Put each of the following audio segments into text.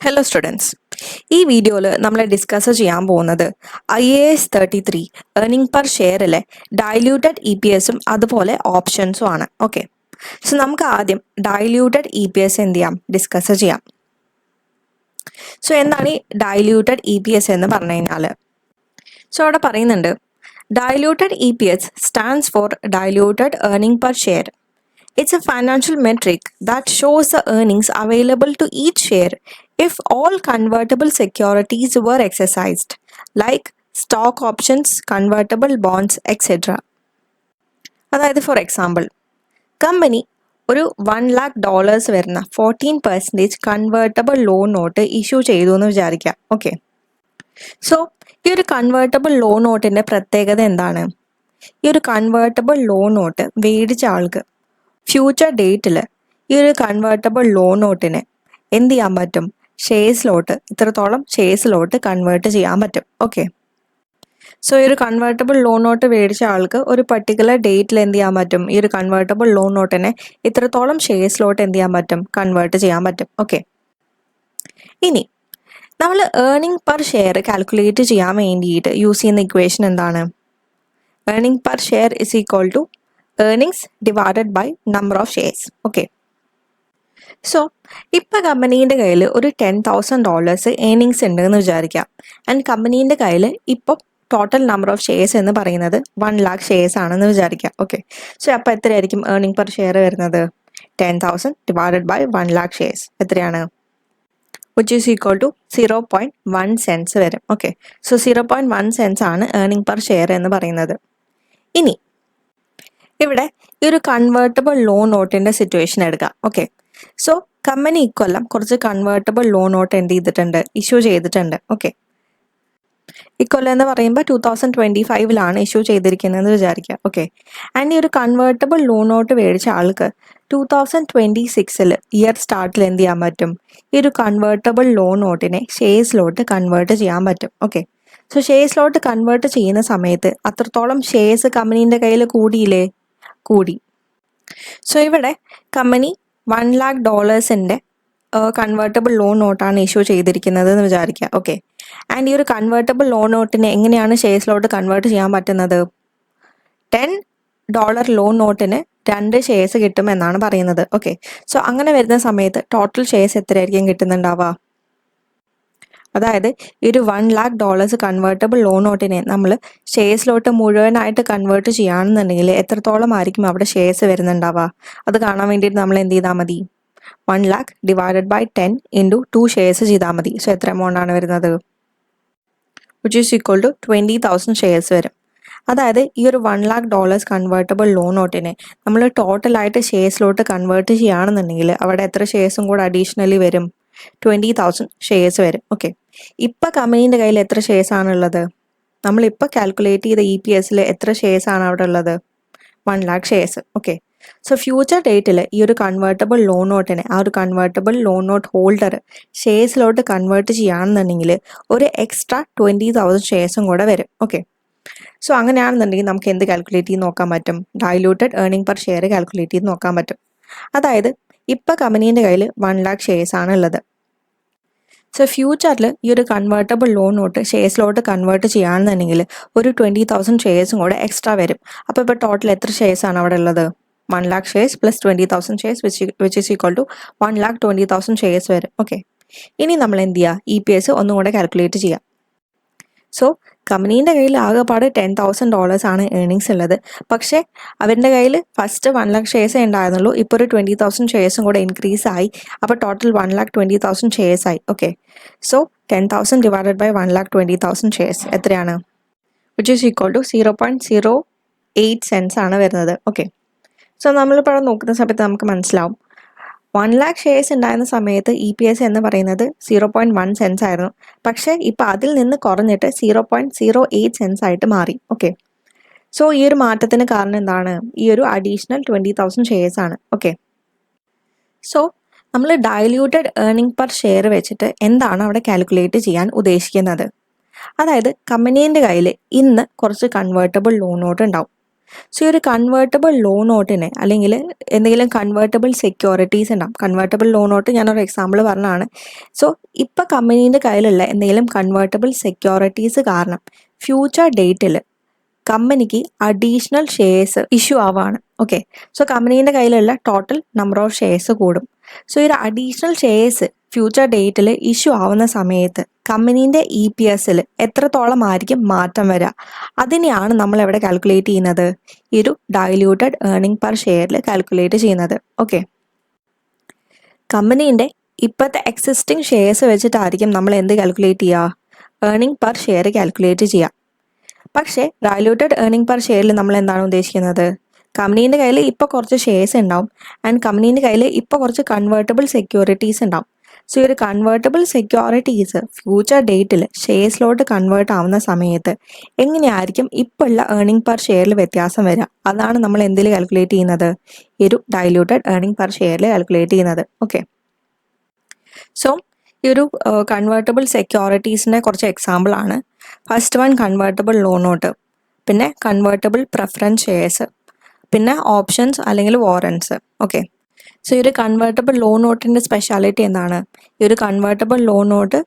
Hello students, ഈ വീഡിയോയിൽ നമ്മൾ ഡിസ്കസ് ചെയ്യാൻ പോകുന്നത് IAS 33 ഏർണിംഗ് പെർ ഷെയറിലെ ഡൈല്യൂട്ടഡ് EPSും അതുപോലെ ഓപ്ഷൻസും ആണ്. ഓക്കെ, സോ നമുക്ക് ആദ്യം ഡൈല്യൂട്ടഡ് EPS എന്ത് ചെയ്യാം, ഡിസ്കസ് ചെയ്യാം. സോ എന്താണ് ഈ ഡൈല്യൂട്ടഡ് EPS എന്ന് പറഞ്ഞു കഴിഞ്ഞാൽ, സോ അവിടെ പറയുന്നുണ്ട് diluted EPS stands for diluted earning per share. It's a financial metric that shows the earnings available to each share if all convertible securities were exercised, like stock options, convertible bonds, etc. അതായത് for example, company ഒരു $1,00,000 വരുന്ന 14% convertible loan note issue ചെയ്തു എന്ന് വിചാരിക്കാം. Okay, so ഈ ഒരു convertible loan നോട്ടിൻ്റെ പ്രത്യേകത എന്താണ്? ഈ ഒരു കൺവേർട്ടബിൾ ലോൺ നോട്ട് മേടിച്ച ആൾക്ക് ഫ്യൂച്ചർ ഡേറ്റിൽ ഈ ഒരു കൺവേർട്ടബിൾ ലോൺ നോട്ടിനെ എന്ത് ചെയ്യാൻ പറ്റും? ഇത്രത്തോളം ഷെയർസിലോട്ട് കൺവേർട്ട് ചെയ്യാൻ പറ്റും. ഓക്കെ, സോ ഈ ഒരു കൺവേർട്ടബിൾ ലോൺ നോട്ട് മേടിച്ച ആൾക്ക് ഒരു പർട്ടിക്കുലർ ഡേറ്റിൽ എന്ത് ചെയ്യാൻ പറ്റും? ഈ ഒരു കൺവേർട്ടബിൾ ലോൺ നോട്ടിനെ ഇത്രത്തോളം ഷെയർസിലോട്ട് എന്ത് ചെയ്യാൻ പറ്റും? കൺവേർട്ട് ചെയ്യാൻ പറ്റും. ഓക്കെ, ഇനി നമ്മൾ ഏർണിംഗ് പെർ ഷെയർ കാൽക്കുലേറ്റ് ചെയ്യാൻ വേണ്ടിയിട്ട് യൂസ് ചെയ്യുന്ന ഇക്വേഷൻ എന്താണ്? Earning per share is equal to earnings divided by number of shares. Okay, so ഇപ്പം കമ്പനീൻ്റെ കയ്യിൽ ഒരു $10,000 ഏർണിങ്സ് ഉണ്ട് എന്ന് വിചാരിക്കാം. ആൻഡ് കമ്പനീൻ്റെ കയ്യിൽ ഇപ്പം ടോട്ടൽ നമ്പർ ഓഫ് ഷെയർസ് എന്ന് പറയുന്നത് 1,00,000 ഷെയർസ് ആണെന്ന് വിചാരിക്കാം. ഓക്കെ, സോ അപ്പോൾ എത്രയായിരിക്കും ഏർണിംഗ് പെർ ഷെയർ വരുന്നത്? 10,000 ഡിവൈഡഡ് ബൈ 1,00,000 ഷെയർസ് എത്രയാണ്? Which is equal to 0.1 cents വരും. ഓക്കെ, സോ 0.1 cents ആണ് ഏർണിംഗ് പെർ ഷെയർ എന്ന് പറയുന്നത്. ഇനി ഇവിടെ ഈ ഒരു കൺവേർട്ടബിൾ ലോൺ നോട്ടിൻ്റെ സിറ്റുവേഷൻ എടുക്കാം. ഓക്കെ, സോ കമ്പനി ഇക്കൊല്ലം കുറച്ച് കൺവേർട്ടബിൾ ലോൺ നോട്ട് എന്ത് ചെയ്തിട്ടുണ്ട്? ഇഷ്യൂ ചെയ്തിട്ടുണ്ട്. ഓക്കെ, ഇക്കൊല്ലം എന്ന് പറയുമ്പോൾ 2025 ഇഷ്യൂ ചെയ്തിരിക്കുന്നതെന്ന് വിചാരിക്കുക. ഓക്കെ, ആൻഡ് ഈ ഒരു കൺവേർട്ടബിൾ ലോൺ നോട്ട് മേടിച്ച ആൾക്ക് 2026 ഇയർ സ്റ്റാർട്ടിൽ എന്ത് ചെയ്യാൻ പറ്റും? ഈ ഒരു കൺവേർട്ടബിൾ ലോൺ നോട്ടിനെ ഷെയർസിലോട്ട് കൺവേർട്ട് ചെയ്യാൻ പറ്റും. ഓക്കെ, സോ ഷെയർസിലോട്ട് കൺവേർട്ട് ചെയ്യുന്ന സമയത്ത് അത്രത്തോളം ഷെയർസ് കമ്പനീൻ്റെ കയ്യിൽ കൂടിയില്ലേ? കൂടി. സോ ഇവിടെ കമ്പനി $1,00,000 കൺവേർട്ടബിൾ ലോൺ നോട്ടാണ് ഇഷ്യൂ ചെയ്തിരിക്കുന്നത് എന്ന് വിചാരിക്കുക. ഓക്കെ, ആൻഡ് ഈ ഒരു കൺവേർട്ടബിൾ ലോൺ നോട്ടിനെ എങ്ങനെയാണ് ഷെയർസിലോട്ട് കൺവേർട്ട് ചെയ്യാൻ പറ്റുന്നത്? $10 ലോൺ നോട്ടിന് 2 ഷെയർസ് കിട്ടും എന്നാണ് പറയുന്നത്. ഓക്കെ, സോ അങ്ങനെ വരുന്ന സമയത്ത് ടോട്ടൽ ഷെയർസ് എത്രയായിരിക്കും കിട്ടുന്നുണ്ടാവുക? അതായത് ഈ ഒരു $1,00,000 കൺവേർട്ടബിൾ ലോൺ നോട്ടിനെ നമ്മൾ ഷെയർസിലോട്ട് മുഴുവനായിട്ട് കൺവേർട്ട് ചെയ്യുകയാണെന്നുണ്ടെങ്കിൽ എത്രത്തോളം ആയിരിക്കും അവിടെ ഷെയർസ് വരുന്നുണ്ടാവുക? അത് കാണാൻ വേണ്ടിയിട്ട് നമ്മൾ എന്ത് ചെയ്താൽ മതി? 1,00,000 ഡിവൈഡഡ് ബൈ 10 ഇൻറ്റു 2 ഷെയർസ് ചെയ്താൽ മതി. സോ എത്ര എമൗണ്ട് ആണ് വരുന്നത്? Which is equal to 20,000 shares വരും. അതായത് ഈ ഒരു $1,00,000 കൺവേർട്ടബിൾ ലോൺ നോട്ടിനെ നമ്മൾ ടോട്ടലായിട്ട് ഷെയർസിലോട്ട് കൺവേർട്ട് ചെയ്യുകയാണെന്നുണ്ടെങ്കിൽ അവിടെ എത്ര ഷെയർസും കൂടെ അഡീഷണലി വരും? 20,000 ഷെയർസ് വരും. ഓക്കെ, ഇപ്പം കമ്പനീൻ്റെ കയ്യിൽ എത്ര ഷെയർസ് ആണുള്ളത്? നമ്മളിപ്പോൾ കാൽക്കുലേറ്റ് ചെയ്ത EPSൽ എത്ര ഷെയർസ് ആണ് അവിടെ ഉള്ളത്? 1,00,000 ഷെയർസ്. ഓക്കെ, സോ ഫ്യൂച്ചർ ഡേറ്റിൽ ഈ ഒരു കൺവേർട്ടബിൾ ലോൺ നോട്ടിനെ ആ ഒരു കൺവേർട്ടബിൾ ലോൺ നോട്ട് ഹോൾഡർ ഷെയർസിലോട്ട് കൺവേർട്ട് ചെയ്യുകയാണെന്നുണ്ടെങ്കിൽ ഒരു എക്സ്ട്രാ 20,000 ഷെയർസും കൂടെ വരും. ഓക്കെ, സോ അങ്ങനെയാണെന്നുണ്ടെങ്കിൽ നമുക്ക് എന്ത് കാൽക്കുലേറ്റ് ചെയ്ത് നോക്കാൻ പറ്റും? Diluted earning per share calculate ചെയ്ത് നോക്കാൻ പറ്റും. അതായത് ഇപ്പം കമ്പനീൻ്റെ കയ്യിൽ 1,00,000 ഷെയർസ് ആണുള്ളത്. സോ ഫ്യൂച്ചറിൽ ഈ ഒരു കൺവേർട്ടബിൾ ലോൺ നോട്ട് ഷെയർസിലോട്ട് കൺവേർട്ട് ചെയ്യുകയാണെന്നുണ്ടെങ്കിൽ ഒരു 20,000 ഷെയർസും കൂടെ എക്സ്ട്രാ വരും. അപ്പോൾ ഇപ്പോൾ ടോട്ടൽ എത്ര ഷെയർസ് ആണ് അവിടെ ഉള്ളത്? 1,00,000 shares plus 20,000 shares which is equal to 1,20,000 shares വരും. ഓക്കെ, ഇനി നമ്മൾ എന്ത് ചെയ്യുക? EPS ഒന്നും കൂടെ കാൽക്കുലേറ്റ് ചെയ്യാം. സോ കമ്പനീൻ്റെ കയ്യിൽ ആകെപ്പാട് $10,000 ആണ് ഏർണിങ്സ് ഉള്ളത്. പക്ഷേ അവരുടെ കയ്യിൽ ഫസ്റ്റ് 1,00,000 ഷെയർസേ ഉണ്ടായിരുന്നുള്ളൂ. ഇപ്പോൾ ഒരു 20,000 ഷെയർസും കൂടെ ഇൻക്രീസ് ആയി. അപ്പോൾ ടോട്ടൽ 1,20,000 ഷെയർസ് ആയി. Okay, so 10,000 divided by 1,20,000 shares എത്രയാണ്? Which is equal to 0.08 cents ആണ് വരുന്നത്. ഓക്കെ, സോ നമ്മളിപ്പോൾ നോക്കുന്ന സമയത്ത് നമുക്ക് മനസ്സിലാവും 1,00,000 ഷെയർസ് ഉണ്ടായിരുന്ന സമയത്ത് EPS എന്ന് പറയുന്നത് 0.1 cents ആയിരുന്നു. പക്ഷേ ഇപ്പോൾ അതിൽ നിന്ന് കുറഞ്ഞിട്ട് 0.08 cents ആയിട്ട് മാറി. ഓക്കെ, സോ ഈ ഒരു മാറ്റത്തിന് കാരണം എന്താണ്? ഈ ഒരു അഡീഷണൽ 20,000 ഷെയർസ് ആണ്. ഓക്കെ, സോ നമ്മൾ ഡൈല്യൂട്ടഡ് ഏർണിംഗ് പെർ ഷെയർ വെച്ചിട്ട് എന്താണ് അവിടെ കാൽക്കുലേറ്റ് ചെയ്യാൻ ഉദ്ദേശിക്കുന്നത്? അതായത് കമ്പനീൻ്റെ കയ്യിൽ ഇന്ന് കുറച്ച് കൺവേർട്ടബിൾ ലോൺ നോട്ട് ഉണ്ടാവും. സോ ഈ ഒരു കൺവേർട്ടബിൾ ലോൺ നോട്ടിനെ അല്ലെങ്കിൽ എന്തെങ്കിലും കൺവേർട്ടബിൾ സെക്യൂരിറ്റീസ് ഉണ്ടാവും. കൺവേർട്ടബിൾ ലോൺ നോട്ട് ഞാനൊരു എക്സാമ്പിൾ പറഞ്ഞതാണ്. സോ ഇപ്പോൾ കമ്പനീൻ്റെ കയ്യിലുള്ള എന്തെങ്കിലും കൺവേർട്ടബിൾ സെക്യൂരിറ്റീസ് കാരണം ഫ്യൂച്ചർ ഡേറ്റിൽ കമ്പനിക്ക് അഡീഷണൽ ഷെയർസ് ഇഷ്യൂ ആവുകയാണ്. ഓക്കെ, സോ കമ്പനീൻ്റെ കയ്യിലുള്ള ടോട്ടൽ നമ്പർ ഓഫ് ഷെയർസ് കൂടും. സോ ഈ ഒരു അഡീഷണൽ ഷെയർസ് ഫ്യൂച്ചർ ഡേറ്റിൽ ഇഷ്യൂ ആവുന്ന സമയത്ത് കമ്പനീൻ്റെ EPSൽ എത്രത്തോളം ആയിരിക്കും മാറ്റം വരിക, അതിനെയാണ് നമ്മൾ എവിടെ കാൽക്കുലേറ്റ് ചെയ്യുന്നത്, ഈ ഒരു ഡൈല്യൂട്ടഡ് ഏർണിംഗ് പെർ ഷെയറിൽ കാൽക്കുലേറ്റ് ചെയ്യുന്നത്. ഓക്കെ, കമ്പനീൻ്റെ ഇപ്പോഴത്തെ എക്സിസ്റ്റിംഗ് ഷെയർസ് വെച്ചിട്ടായിരിക്കും നമ്മൾ എന്ത് കാൽക്കുലേറ്റ് ചെയ്യുക, ഏർണിംഗ് പെർ ഷെയർ കാൽക്കുലേറ്റ് ചെയ്യുക. പക്ഷേ ഡൈല്യൂട്ടഡ് ഏർണിംഗ് പെർ ഷെയറിൽ നമ്മൾ എന്താണ് ഉദ്ദേശിക്കുന്നത്, കമ്പനീൻ്റെ കയ്യിൽ ഇപ്പോൾ കുറച്ച് ഷെയർസ് ഉണ്ടാവും ആൻഡ് കമ്പനീൻ്റെ കയ്യിൽ ഇപ്പോൾ കുറച്ച് കൺവേർട്ടബിൾ സെക്യൂരിറ്റീസ് ഉണ്ടാവും. സോ ഈ ഒരു കൺവേർട്ടബിൾ സെക്യൂരിറ്റീസ് ഫ്യൂച്ചർ ഡേറ്റിൽ ഷെയർസിലോട്ട് കൺവേർട്ട് ആവുന്ന സമയത്ത് എങ്ങനെയായിരിക്കും ഇപ്പോൾ ഉള്ള ഏർണിംഗ് പെർ ഷെയറിൽ വ്യത്യാസം വരിക, അതാണ് നമ്മൾ എന്തിൽ കാൽക്കുലേറ്റ് ചെയ്യുന്നത്, ഈ ഒരു ഡൈല്യൂട്ടഡ് ഏർണിംഗ് പെർ ഷെയറിൽ കാൽക്കുലേറ്റ് ചെയ്യുന്നത്. ഓക്കെ, സോ ഈ ഒരു കൺവേർട്ടബിൾ സെക്യൂരിറ്റീസിൻ്റെ കുറച്ച് എക്സാമ്പിളാണ്. First one convertible loan not, പിന്നെ കൺവേർട്ടബിൾ പ്രിഫറൻസ് ഷെയർസ്, പിന്നെ ഓപ്ഷൻസ് അല്ലെങ്കിൽ വാറൻറ്റ്സ്. ഓക്കെ, സോ ഈ ഒരു കൺവേർട്ടബിൾ ലോൺ നോട്ടിൻ്റെ സ്പെഷ്യാലിറ്റി എന്താണ്, ഈ ഒരു കൺവേർട്ടബിൾ ലോൺ നോട്ട്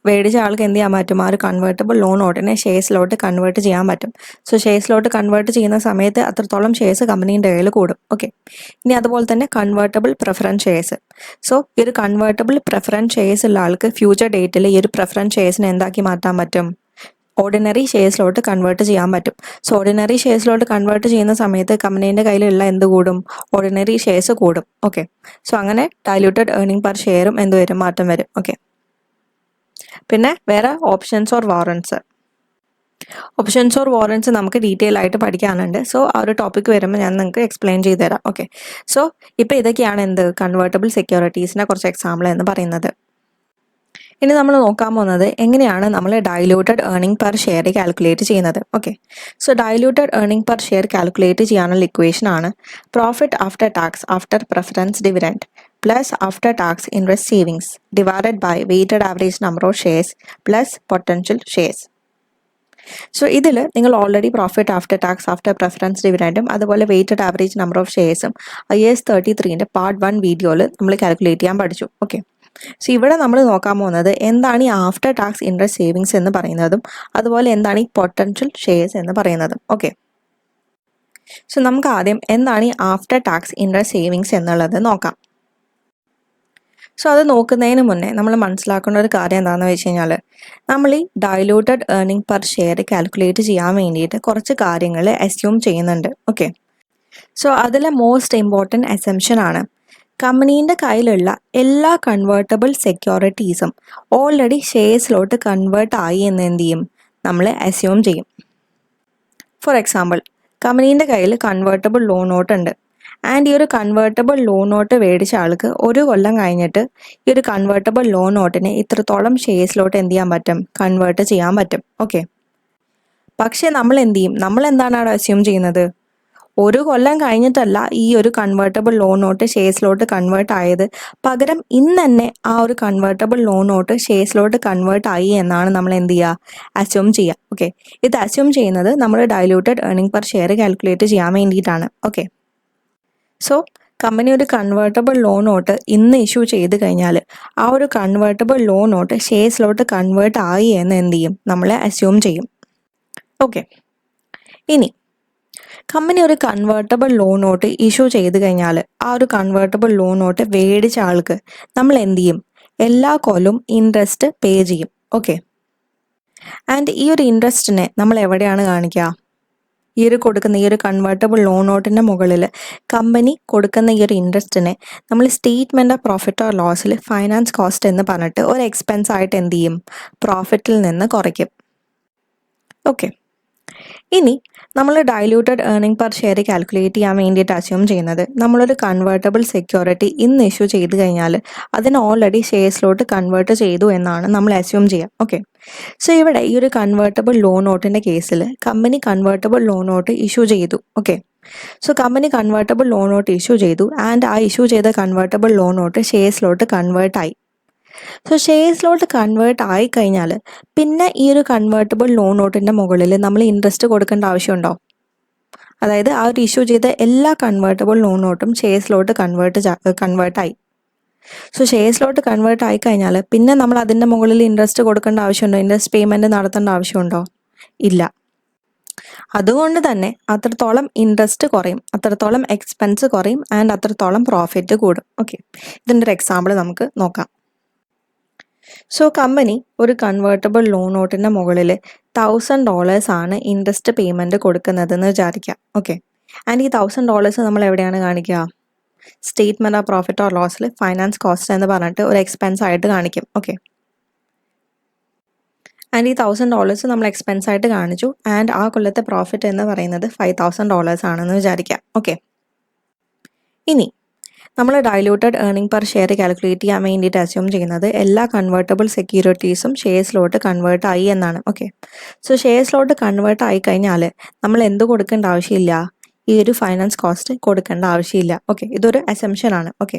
മേടിച്ച ആൾക്ക് എന്ത് ചെയ്യാൻ പറ്റും, ആ ഒരു കൺവേർട്ടബിൾ ലോൺ നോട്ടിനെ ഷെയർസിലോട്ട് കൺവേർട്ട് ചെയ്യാൻ പറ്റും. സോ ഷെയർസിലോട്ട് കൺവേർട്ട് ചെയ്യുന്ന സമയത്ത് അത്രത്തോളം ഷെയർസ് കമ്പനീൻ്റെ കയ്യിൽ കൂടും. ഓക്കെ, ഇനി അതുപോലെ തന്നെ കൺവേർട്ടബിൾ പ്രിഫറൻസ് ഷെയർസ്. സോ ഈ ഒരു കൺവേർട്ടബിൾ പ്രിഫറൻസ് ഷെയർസ് ഉള്ള ആൾക്ക് ഫ്യൂച്ചർ ഡേറ്റിൽ ഈ ഒരു പ്രിഫറൻസ് ഷെയർസിനെ എന്താക്കി മാറ്റാൻ പറ്റും, ഓർഡിനറി ഷെയർസിലോട്ട് കൺവേർട്ട് ചെയ്യാൻ പറ്റും. സോ ഓർഡിനറി ഷെയർസിലോട്ട് കൺവേർട്ട് ചെയ്യുന്ന സമയത്ത് കമ്പനീൻ്റെ കയ്യിലുള്ള എന്ത് കൂടും, ഓർഡിനറി ഷെയർസ് കൂടും. ഓക്കെ, സോ അങ്ങനെ ഡൈല്യൂട്ടഡ് ഏർണിംഗ് പെർ ഷെയറും എന്ത് വരും, മാറ്റം വരും. ഓക്കെ, പിന്നെ വേറെ ഓപ്ഷൻസ് ഓർ വാറൻറ്റ്സ്. ഓപ്ഷൻസ് ഓർ വാറൻറ്റ്സ് നമുക്ക് ഡീറ്റെയിൽ ആയിട്ട് പഠിക്കാനുണ്ട്. സോ ആ ഒരു ടോപ്പിക് വരുമ്പോൾ ഞാൻ നിങ്ങൾക്ക് എക്സ്പ്ലെയിൻ ചെയ്തു തരാം. ഓക്കെ, സോ ഇപ്പോൾ ഇതൊക്കെയാണ് എന്ത് കൺവേർട്ടബിൾ സെക്യൂരിറ്റീസിനെ കുറച്ച് എക്സാമ്പിൾ എന്ന് പറയുന്നത്. ഇനി നമ്മൾ നോക്കാൻ പോകുന്നത് എങ്ങനെയാണ് നമ്മൾ diluted earning per share calculate ചെയ്യുന്നത്. Okay, so diluted earning per share calculate ചെയ്യാനുള്ള ഇക്വേഷൻ ആണ് profit after tax after preference dividend plus after tax invest savings divided by weighted average number of shares plus potential shares. So ഇതിൽ നിങ്ങൾ already profit after tax after preference ഡിവിഡൻഡും അതുപോലെ weighted average number of ഷെയർസും IAS 33ൻ്റെ part 1 വീഡിയോയിൽ നമ്മൾ calculate ചെയ്യാൻ പഠിച്ചു. ഓക്കെ, സോ ഇവിടെ നമ്മൾ നോക്കാൻ പോകുന്നത് എന്താണ് ഈ ആഫ്റ്റർ ടാക്സ് ഇൻട്രസ്റ്റ് സേവിങ്സ് എന്ന് പറയുന്നതും അതുപോലെ എന്താണ് ഈ പൊട്ടൻഷ്യൽ ഷെയർസ് എന്ന് പറയുന്നതും. ഓക്കെ, സോ നമുക്ക് ആദ്യം എന്താണ് ഈ ആഫ്റ്റർ ടാക്സ് ഇൻട്രസ്റ്റ് സേവിങ്സ് എന്നുള്ളത് നോക്കാം. സോ അത് നോക്കുന്നതിന് മുന്നേ നമ്മൾ മനസ്സിലാക്കേണ്ട ഒരു കാര്യം എന്താണെന്ന് വെച്ച് കഴിഞ്ഞാൽ നമ്മൾ ഈ diluted earning per share calculate ചെയ്യാൻ വേണ്ടിയിട്ട് കുറച്ച് കാര്യങ്ങൾ അസ്യൂം ചെയ്യുന്നുണ്ട്. ഓക്കെ, സോ അതിലെ മോസ്റ്റ് ഇമ്പോർട്ടൻറ്റ് അസംഷൻ ആണ് കമ്പനീൻ്റെ കയ്യിലുള്ള എല്ലാ കൺവേർട്ടബിൾ സെക്യൂരിറ്റീസും ഓൾറെഡി ഷെയർസിലോട്ട് കൺവേർട്ട് ആയി എന്ന് എന്ത് ചെയ്യും, നമ്മൾ അസ്യൂം ചെയ്യും. ഫോർ എക്സാമ്പിൾ, കമ്പനീൻ്റെ കയ്യിൽ കൺവേർട്ടബിൾ ലോൺ നോട്ട് ഉണ്ട് ആൻഡ് ഈ ഒരു കൺവേർട്ടബിൾ ലോൺ നോട്ട് മേടിച്ച ആൾക്ക് ഒരു കൊല്ലം കഴിഞ്ഞിട്ട് ഈ ഒരു കൺവേർട്ടബിൾ ലോൺ നോട്ടിനെ ഇത്രത്തോളം ഷെയർസിലോട്ട് എന്ത് ചെയ്യാൻ പറ്റും, കൺവേർട്ട് ചെയ്യാൻ പറ്റും. ഓക്കെ, പക്ഷേ നമ്മൾ എന്ത് ചെയ്യും, നമ്മൾ എന്താണ് അവിടെ അസ്യൂം ചെയ്യുന്നത്, ഒരു കൊല്ലം കഴിഞ്ഞിട്ടല്ല ഈ ഒരു കൺവേർട്ടബിൾ ലോൺ നോട്ട് ഷെയർസിലോട്ട് കൺവേർട്ട് ആയത്, പകരം ഇന്ന് തന്നെ ആ ഒരു കൺവേർട്ടബിൾ ലോൺ നോട്ട് ഷെയർസിലോട്ട് കൺവേർട്ട് ആയി എന്നാണ് നമ്മൾ എന്ത് ചെയ്യുക, അസ്യൂം ചെയ്യുക. ഓക്കെ, ഇത് അസ്യൂം ചെയ്യുന്നത് നമ്മൾ diluted earning per share calculate ചെയ്യാൻ വേണ്ടിയിട്ടാണ്. ഓക്കെ, സോ കമ്പനി ഒരു കൺവേർട്ടബിൾ ലോൺ നോട്ട് ഇന്ന് ഇഷ്യൂ ചെയ്ത് കഴിഞ്ഞാൽ ആ ഒരു കൺവേർട്ടബിൾ ലോൺ നോട്ട് ഷെയർസിലോട്ട് കൺവേർട്ട് ആയി എന്ന് എന്ത് ചെയ്യും, നമ്മൾ അസ്യൂം ചെയ്യും. ഓക്കെ, ഇനി കമ്പനി ഒരു കൺവേർട്ടബിൾ ലോൺ നോട്ട് ഇഷ്യൂ ചെയ്ത് കഴിഞ്ഞാൽ ആ ഒരു കൺവേർട്ടബിൾ ലോൺ നോട്ട് മേടിച്ച ആൾക്ക് നമ്മൾ എന്ത് ചെയ്യും, എല്ലാ കൊല്ലവും ഇൻട്രസ്റ്റ് പേ ചെയ്യും. ഓക്കെ, ആൻഡ് ഈ ഒരു ഇൻട്രസ്റ്റിനെ നമ്മൾ എവിടെയാണ് കാണിക്കുക, ഈ ഒരു കൊടുക്കുന്ന ഈ ഒരു കൺവേർട്ടബിൾ ലോൺ നോട്ടിൻ്റെ മുകളിൽ കമ്പനി കൊടുക്കുന്ന ഈ ഒരു ഇൻട്രസ്റ്റിനെ നമ്മൾ സ്റ്റേറ്റ്മെൻറ്റ് ഓഫ് പ്രോഫിറ്റ് ഓർ ലോസിൽ ഫൈനാൻസ് കോസ്റ്റ് എന്ന് പറഞ്ഞിട്ട് ഒരു എക്സ്പെൻസ് ആയിട്ട് എന്ത് ചെയ്യും, പ്രോഫിറ്റിൽ നിന്ന് കുറയ്ക്കും. ഓക്കെ, ഇനി നമ്മൾ diluted earning per share calculate ചെയ്യാൻ വേണ്ടിയിട്ട് അസ്യൂം ചെയ്യുന്നത് നമ്മളൊരു കൺവേർട്ടബിൾ സെക്യൂരിറ്റി ഇന്ന് ഇഷ്യൂ ചെയ്ത് കഴിഞ്ഞാൽ അതിന് ഓൾറെഡി ഷെയർസിലോട്ട് കൺവേർട്ട് ചെയ്തു എന്നാണ് നമ്മൾ അസ്യൂം ചെയ്യുക. ഓക്കെ, സോ ഇവിടെ ഈ ഒരു കൺവേർട്ടബിൾ ലോൺ നോട്ടിൻ്റെ കേസിൽ company convertible loan note issue ചെയ്തു. Okay, so company convertible loan note issue ചെയ്തു ആൻഡ് ആ ഇഷ്യൂ ചെയ്ത കൺവേർട്ടബിൾ ലോൺ നോട്ട് ഷെയർസിലോട്ട് കൺവേർട്ട് ആയി. സോ ഷെയർസിലോട്ട് കൺവേർട്ട് ആയി കഴിഞ്ഞാൽ പിന്നെ ഈ ഒരു കൺവേർട്ടബിൾ ലോൺ നോട്ടിൻ്റെ മുകളിൽ നമ്മൾ ഇൻട്രസ്റ്റ് കൊടുക്കേണ്ട ആവശ്യമുണ്ടോ, അതായത് ആ ഒരു ഇഷ്യൂ ചെയ്ത എല്ലാ കൺവേർട്ടബിൾ ലോൺ നോട്ടും ഷെയർസിലോട്ട് കൺവേർട്ടായി. സോ ഷെയർസിലോട്ട് കൺവേർട്ട് ആയി കഴിഞ്ഞാൽ പിന്നെ നമ്മൾ അതിൻ്റെ മുകളിൽ ഇൻട്രസ്റ്റ് കൊടുക്കേണ്ട ആവശ്യമുണ്ടോ? ഇൻട്രസ്റ്റ് പേയ്മെൻറ്റ് നടത്തേണ്ട ആവശ്യമുണ്ടോ? ഇല്ല. അതുകൊണ്ട് തന്നെ അത്രത്തോളം ഇൻട്രസ്റ്റ് കുറയും, അത്രത്തോളം എക്സ്പെൻസ് കുറയും ആൻഡ് അത്രത്തോളം പ്രോഫിറ്റ് കൂടും. ഓക്കെ, ഇതിൻ്റെ ഒരു എക്സാമ്പിൾ നമുക്ക് നോക്കാം. സോ കമ്പനി ഒരു കൺവേർട്ടബിൾ ലോൺ നോട്ടിൻ്റെ മുകളിൽ $1000 ആണ് ഇൻട്രസ്റ്റ് പേയ്മെൻറ്റ് കൊടുക്കുന്നതെന്ന് വിചാരിക്കാം. ഓക്കെ, ആൻഡ് ഈ $1000 നമ്മൾ എവിടെയാണ് കാണിക്കുക? സ്റ്റേറ്റ്മെൻറ്റ് ഓഫ് പ്രോഫിറ്റ് ഓർ ലോസിൽ ഫൈനാൻസ് കോസ്റ്റ് എന്ന് പറഞ്ഞിട്ട് ഒരു എക്സ്പെൻസ് ആയിട്ട് കാണിക്കും. ഓക്കെ, ആൻഡ് ഈ $1000 നമ്മൾ എക്സ്പെൻസ് ആയിട്ട് കാണിച്ചു ആൻഡ് ആ കൊല്ലത്തെ പ്രോഫിറ്റ് എന്ന് പറയുന്നത് $5000 ആണെന്ന് വിചാരിക്കാം. ഓക്കെ, ഇനി നമ്മൾ diluted earning per share calculate ചെയ്യാൻ വേണ്ടിയിട്ട് അസ്യൂം ചെയ്യുന്നത് എല്ലാ കൺവേർട്ടബിൾ സെക്യൂരിറ്റീസും ഷെയർസിലോട്ട് കൺവേർട്ട് ആയി എന്നാണ്. ഓക്കെ, സോ ഷെയർസിലോട്ട് കൺവേർട്ട് ആയി കഴിഞ്ഞാൽ നമ്മൾ എന്ത് കൊടുക്കേണ്ട ആവശ്യമില്ല? ഈ ഒരു ഫൈനാൻസ് കോസ്റ്റ് കൊടുക്കേണ്ട ആവശ്യമില്ല. ഓക്കെ, ഇതൊരു അസംഷൻ ആണ്. ഓക്കെ,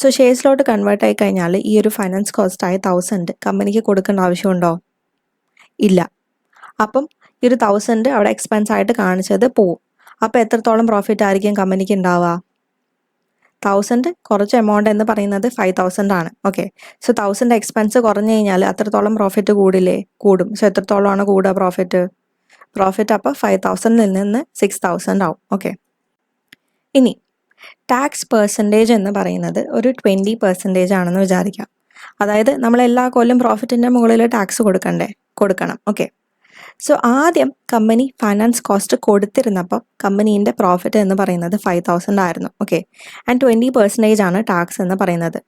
സോ ഷെയർസിലോട്ട് കൺവേർട്ട് ആയി കഴിഞ്ഞാൽ ഈ ഒരു ഫൈനാൻസ് കോസ്റ്റ് ആയ 1000 കമ്പനിക്ക് കൊടുക്കേണ്ട ആവശ്യമുണ്ടോ? ഇല്ല. അപ്പം ഈ ഒരു 1000 അവിടെ എക്സ്പെൻസ് ആയിട്ട് കാണിച്ചത് പോവും. അപ്പോൾ എത്രത്തോളം പ്രോഫിറ്റ് ആയിരിക്കും കമ്പനിക്ക് ഉണ്ടാവുക? 1000 കുറച്ച് എമൗണ്ട് എന്ന് പറയുന്നത് 5000 ആണ്. ഓക്കെ, സോ 1000 എക്സ്പെൻസ് കുറഞ്ഞു കഴിഞ്ഞാൽ അത്രത്തോളം പ്രോഫിറ്റ് കൂടില്ലേ? കൂടും. സോ എത്രത്തോളമാണ് കൂടുക പ്രോഫിറ്റ്? അപ്പോൾ 5000 നിന്ന് 6000 ആവും. ഓക്കെ, ഇനി ടാക്സ് പെർസെൻറ്റേജ് എന്ന് പറയുന്നത് ഒരു 20% ആണെന്ന് വിചാരിക്കാം. അതായത് നമ്മൾ എല്ലാ കൊല്ലം പ്രോഫിറ്റിൻ്റെ മുകളിൽ ടാക്സ് കൊടുക്കണം. ഓക്കെ, സോ ആദ്യം കമ്പനി ഫൈനാൻസ് കോസ്റ്റ് കൊടുത്തിരുന്നപ്പോൾ കമ്പനീൻ്റെ പ്രോഫിറ്റ് എന്ന് പറയുന്നത് 5000 ആയിരുന്നു. ഓക്കെ, ആൻഡ് 20% ആണ് ടാക്സ് എന്ന് പറയുന്നത്.